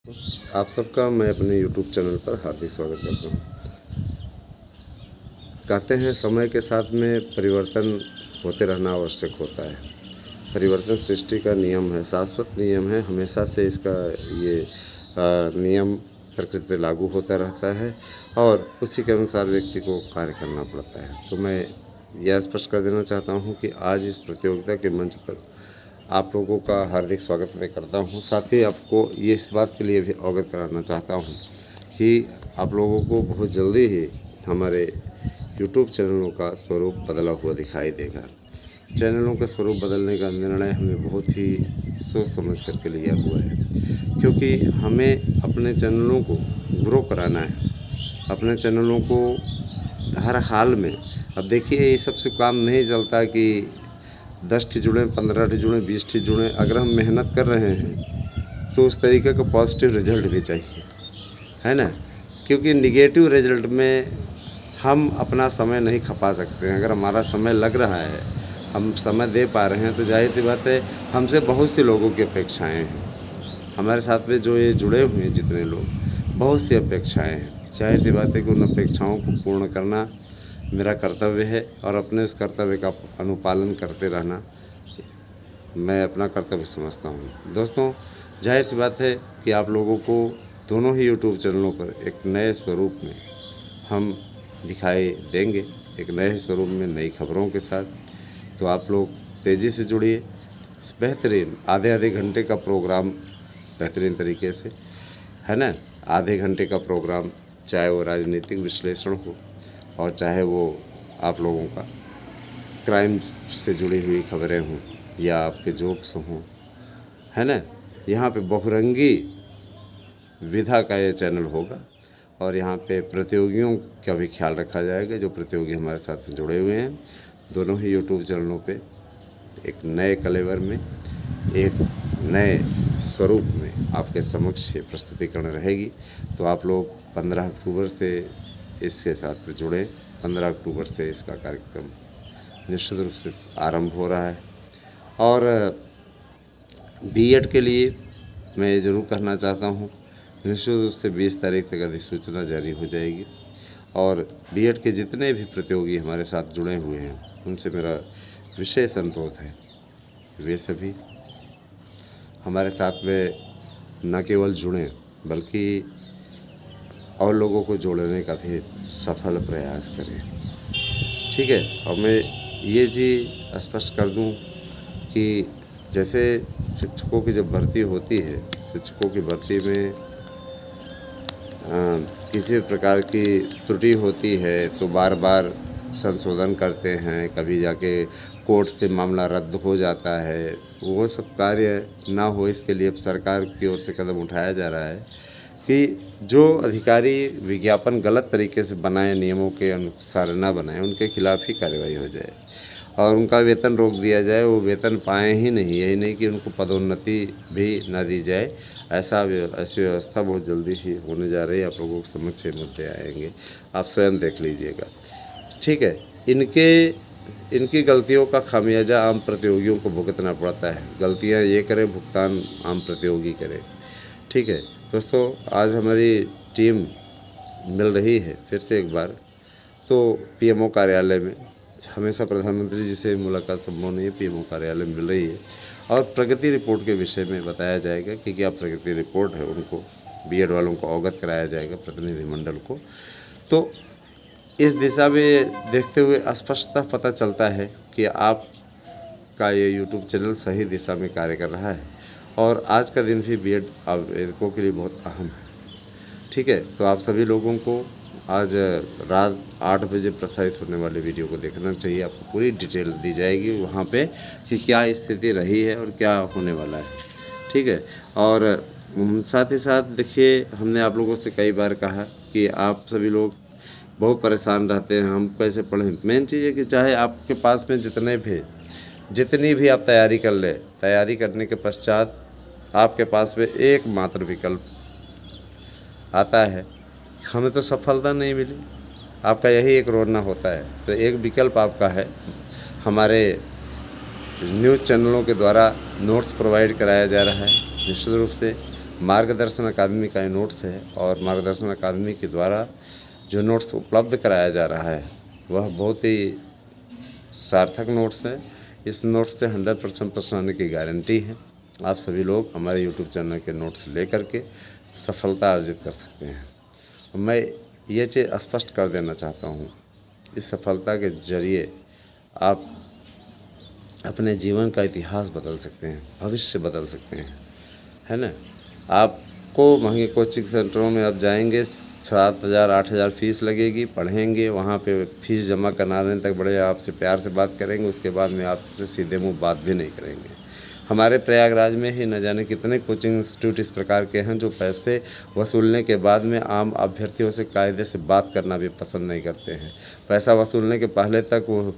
आप सबका मैं अपने YouTube चैनल पर हार्दिक स्वागत करता हूँ। कहते हैं समय के साथ में परिवर्तन होते रहना आवश्यक होता है। परिवर्तन सृष्टि का नियम है, शाश्वत नियम है। हमेशा से इसका ये नियम प्रकृति पे लागू होता रहता है और उसी के अनुसार व्यक्ति को कार्य करना पड़ता है। तो मैं यह स्पष्ट कर देना चाहता हूँ कि आज इस प्रतियोगिता के मंच पर आप लोगों का हार्दिक स्वागत मैं करता हूं। साथ ही आपको ये इस बात के लिए भी अवगत कराना चाहता हूं कि आप लोगों को बहुत जल्दी ही हमारे YouTube चैनलों का स्वरूप बदला हुआ दिखाई देगा। चैनलों का स्वरूप बदलने का निर्णय हमने बहुत ही सोच समझ करके लिया हुआ है, क्योंकि हमें अपने चैनलों को ग्रो कराना है, अपने चैनलों को हर हाल में। अब देखिए, ये सबसे काम नहीं चलता कि 10 ठी जुड़ें, 15 ठी जुड़ें, 20 ठी जुड़ें। अगर हम मेहनत कर रहे हैं तो उस तरीके का पॉजिटिव रिजल्ट भी चाहिए, है ना। क्योंकि निगेटिव रिजल्ट में हम अपना समय नहीं खपा सकते हैं। अगर हमारा समय लग रहा है, हम समय दे पा रहे हैं, तो जाहिर सी बात है हमसे बहुत से लोगों की अपेक्षाएँ हैं। हमारे साथ में जो ये जुड़े हुए हैं जितने लोग, बहुत सी अपेक्षाएँ हैं। जाहिर सी बात है कि उन अपेक्षाओं को पूर्ण करना मेरा कर्तव्य है और अपने उस कर्तव्य का अनुपालन करते रहना मैं अपना कर्तव्य समझता हूँ। दोस्तों, जाहिर सी बात है कि आप लोगों को दोनों ही YouTube चैनलों पर एक नए स्वरूप में हम दिखाई देंगे, एक नए स्वरूप में नई खबरों के साथ। तो आप लोग तेज़ी से जुड़िए। बेहतरीन आधे घंटे का प्रोग्राम, बेहतरीन तरीके से, है ना। आधे घंटे का प्रोग्राम, चाहे वो राजनीतिक विश्लेषण हो और चाहे वो आप लोगों का क्राइम से जुड़ी हुई खबरें हों या आपके जोक्स हों, है ना। यहाँ पे बहुरंगी विधा का ये चैनल होगा और यहाँ पे प्रतियोगियों का भी ख्याल रखा जाएगा। जो प्रतियोगी हमारे साथ में जुड़े हुए हैं, दोनों ही YouTube चैनलों पे एक नए कलेवर में, एक नए स्वरूप में आपके समक्ष ये प्रस्तुतिकरण रहेगी। तो आप लोग 15 अक्टूबर से इसके साथ में जुड़ें। 15 अक्टूबर से इसका कार्यक्रम निश्चित रूप से आरंभ हो रहा है। और बीएड के लिए मैं ये ज़रूर कहना चाहता हूँ, निश्चित रूप से 20 तारीख तक अधिसूचना जारी हो जाएगी और बीएड के जितने भी प्रतियोगी हमारे साथ जुड़े हुए हैं, उनसे मेरा विशेष अनुरोध है, वे सभी हमारे साथ में न केवल जुड़ें बल्कि और लोगों को जोड़ने का भी सफल प्रयास करें, ठीक है। और मैं ये जी स्पष्ट कर दूं कि जैसे शिक्षकों की जब भर्ती होती है, शिक्षकों की भर्ती में किसी प्रकार की त्रुटि होती है तो बार बार संशोधन करते हैं, कभी जाके कोर्ट से मामला रद्द हो जाता है। वो सब कार्य ना हो, इसके लिए अब सरकार की ओर से कदम उठाया जा रहा है कि जो अधिकारी विज्ञापन गलत तरीके से बनाए, नियमों के अनुसार ना बनाए, उनके खिलाफ ही कार्रवाई हो जाए और उनका वेतन रोक दिया जाए। वो वेतन पाएँ ही नहीं, यही नहीं कि उनको पदोन्नति भी ना दी जाए। ऐसी व्यवस्था बहुत जल्दी ही होने जा रही है। आप लोगों के समक्ष ये मुद्दे आएंगे, आप स्वयं देख लीजिएगा, ठीक है। इनकी गलतियों का खामियाजा आम प्रतियोगियों को भुगतना पड़ता है। गलतियाँ ये करें, भुगतान आम प्रतियोगी करें, ठीक है। दोस्तों, आज हमारी टीम मिल रही है फिर से एक बार, तो पीएमओ कार्यालय में। हमेशा प्रधानमंत्री जी से मुलाकात संभव नहीं है, पीएमओ कार्यालय में मिल रही है और प्रगति रिपोर्ट के विषय में बताया जाएगा कि क्या प्रगति रिपोर्ट है, उनको बीएड वालों को अवगत कराया जाएगा, प्रतिनिधिमंडल को। तो इस दिशा में देखते हुए स्पष्टतः पता चलता है कि आपका ये YouTube चैनल सही दिशा में कार्य कर रहा है और आज का दिन भी बीएड आवेदकों के लिए बहुत अहम है, ठीक है। तो आप सभी लोगों को आज रात 8 बजे प्रसारित होने वाले वीडियो को देखना चाहिए। आपको पूरी डिटेल दी जाएगी वहाँ पे कि क्या स्थिति रही है और क्या होने वाला है, ठीक है। और साथ ही साथ देखिए, हमने आप लोगों से कई बार कहा कि आप सभी लोग बहुत परेशान रहते हैं, हम कैसे पढ़ें। मेन चीज़ है कि चाहे आपके पास में जितनी भी आप तैयारी कर लें, तैयारी करने के पश्चात आपके पास में एकमात्र विकल्प आता है, हमें तो सफलता नहीं मिली, आपका यही एक रोना होता है। तो एक विकल्प आपका है, हमारे न्यूज़ चैनलों के द्वारा नोट्स प्रोवाइड कराया जा रहा है। निश्चित रूप से मार्गदर्शन अकादमी का ये नोट्स है और मार्गदर्शन अकादमी के द्वारा जो नोट्स उपलब्ध कराया जा रहा है वह बहुत ही सार्थक नोट्स है। इस नोट्स से 100% प्रश्न आने की गारंटी है। आप सभी लोग हमारे यूट्यूब चैनल के नोट्स लेकर के सफलता अर्जित कर सकते हैं। मैं ये चीज़ स्पष्ट कर देना चाहता हूँ, इस सफलता के ज़रिए आप अपने जीवन का इतिहास बदल सकते हैं, भविष्य बदल सकते हैं, है ना। आपको महंगे कोचिंग सेंटरों में आप जाएंगे, 7,000 8,000 फीस लगेगी, पढ़ेंगे, वहाँ पे फीस जमा कराने तक बड़े आपसे प्यार से बात करेंगे, उसके बाद में आपसे सीधे मुंह बात भी नहीं करेंगे। हमारे प्रयागराज में ही न जाने कितने कोचिंग इंस्टीट्यूट इस प्रकार के हैं जो पैसे वसूलने के बाद में आम अभ्यर्थियों से कायदे से बात करना भी पसंद नहीं करते हैं। पैसा वसूलने के पहले तक वो,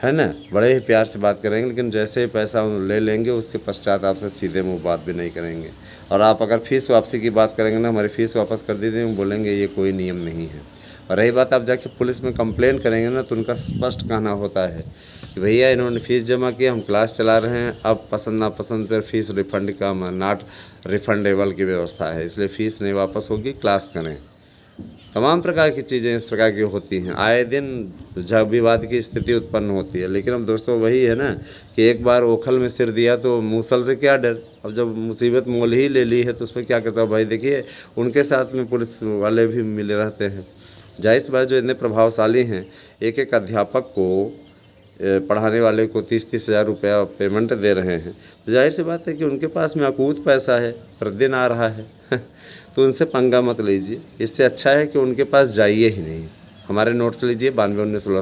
है ना, बड़े ही प्यार से बात करेंगे, लेकिन जैसे ही पैसा ले लेंगे उसके पश्चात आपसे सीधे मुंह बात भी नहीं करेंगे। और आप अगर फ़ीस वापसी की बात करेंगे ना, हमारी फ़ीस वापस कर दीजिए, बोलेंगे ये कोई नियम नहीं है। और रही बात, आप जाके पुलिस में कंप्लेंट करेंगे ना, तो उनका स्पष्ट कहना होता है कि भैया इन्होंने फ़ीस जमा की, हम क्लास चला रहे हैं, अब पसंद नापसंद पर फ़ीस रिफ़ंड का नॉट रिफ़ंडेबल की व्यवस्था है, इसलिए फ़ीस नहीं वापस होगी, क्लास करें। तमाम प्रकार की चीज़ें इस प्रकार की होती हैं, आए दिन जब विवाद की स्थिति उत्पन्न होती है। लेकिन अब दोस्तों वही है ना कि एक बार ओखल में सिर दिया तो मूसल से क्या डर। अब जब मुसीबत मोल ही ले ली है तो उसमें क्या करता है भाई। देखिए उनके साथ में पुलिस वाले भी मिले रहते हैं। जाहिर सी बात, जो इतने प्रभावशाली हैं, एक एक अध्यापक को पढ़ाने वाले को 30-30 हज़ार रुपया पेमेंट दे रहे हैं, तो जाहिर सी बात है कि उनके पास में अकूत पैसा है, प्रतिदिन आ रहा है तो उनसे पंगा मत लीजिए। इससे अच्छा है कि उनके पास जाइए ही नहीं। हमारे नोट्स लीजिए 92 19 16।